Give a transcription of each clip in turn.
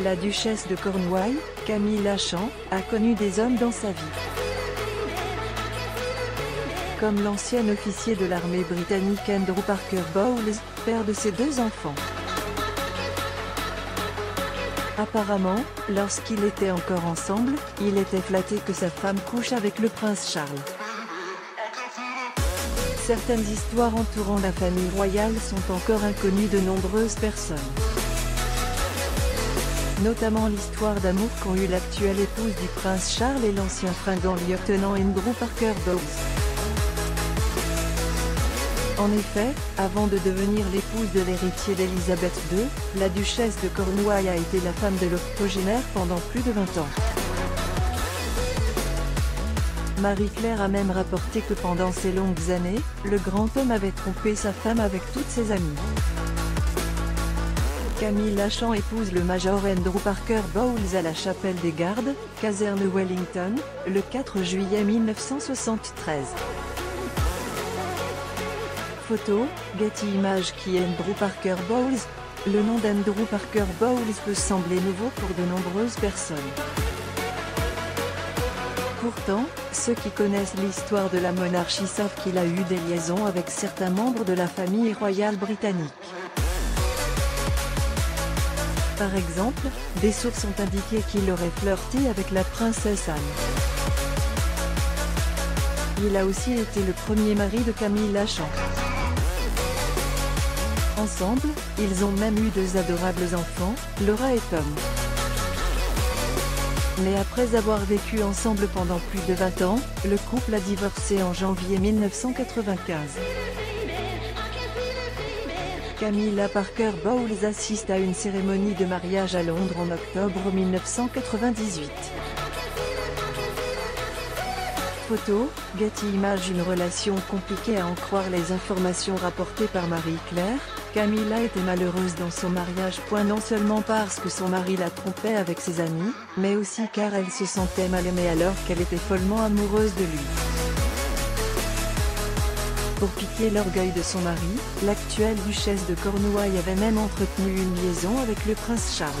La duchesse de Cornouailles, Camille Lachant, a connu des hommes dans sa vie. Comme l'ancien officier de l'armée britannique Andrew Parker Bowles, père de ses 2 enfants. Apparemment, lorsqu'ils étaient encore ensemble, il était flatté que sa femme couche avec le prince Charles. Certaines histoires entourant la famille royale sont encore inconnues de nombreuses personnes. Notamment l'histoire d'amour qu'ont eu l'actuelle épouse du prince Charles et l'ancien fringant lieutenant Andrew Parker Bowles. En effet, avant de devenir l'épouse de l'héritier d'Élisabeth II, la duchesse de Cornouailles a été la femme de l'octogénaire pendant plus de 20 ans. Marie-Claire a même rapporté que pendant ces longues années, le grand homme avait trompé sa femme avec toutes ses amies. Camille Lachant épouse le major Andrew Parker Bowles à la chapelle des Gardes, caserne Wellington, le 4 juillet 1973. Photo, Getty Images. Qui est Andrew Parker Bowles? Le nom d'Andrew Parker Bowles peut sembler nouveau pour de nombreuses personnes. Pourtant, ceux qui connaissent l'histoire de la monarchie savent qu'il a eu des liaisons avec certains membres de la famille royale britannique. Par exemple, des sources ont indiqué qu'il aurait flirté avec la princesse Anne. Il a aussi été le premier mari de Camille Lachant. Ensemble, ils ont même eu 2 adorables enfants, Laura et Tom. Mais après avoir vécu ensemble pendant plus de 20 ans, le couple a divorcé en janvier 1995. Camilla Parker Bowles assiste à une cérémonie de mariage à Londres en octobre 1998. Photo, Getty Images. Une relation compliquée à en croire les informations rapportées par Marie-Claire. Camilla était malheureuse dans son mariage. Non seulement parce que son mari la trompait avec ses amis, mais aussi car elle se sentait mal aimée alors qu'elle était follement amoureuse de lui. Pour piquer l'orgueil de son mari, l'actuelle duchesse de Cornouailles avait même entretenu une liaison avec le prince Charles.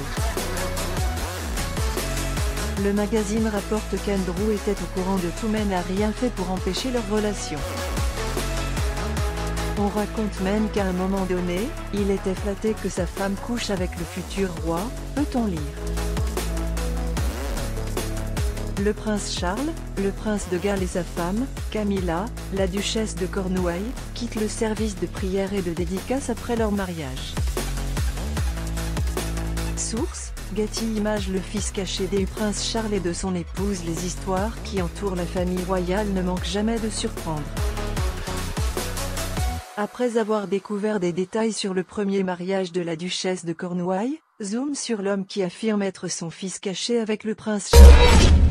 Le magazine rapporte qu'Andrew était au courant de tout mais n'a rien fait pour empêcher leur relation. On raconte même qu'à un moment donné, il était flatté que sa femme couche avec le futur roi, peut-on lire. Le prince Charles, le prince de Galles et sa femme, Camilla, la duchesse de Cornouailles, quittent le service de prière et de dédicace après leur mariage. Source, Getty Images. Le fils caché du prince Charles et de son épouse. Les histoires qui entourent la famille royale ne manquent jamais de surprendre. Après avoir découvert des détails sur le premier mariage de la duchesse de Cornouailles, zoom sur l'homme qui affirme être son fils caché avec le prince Charles.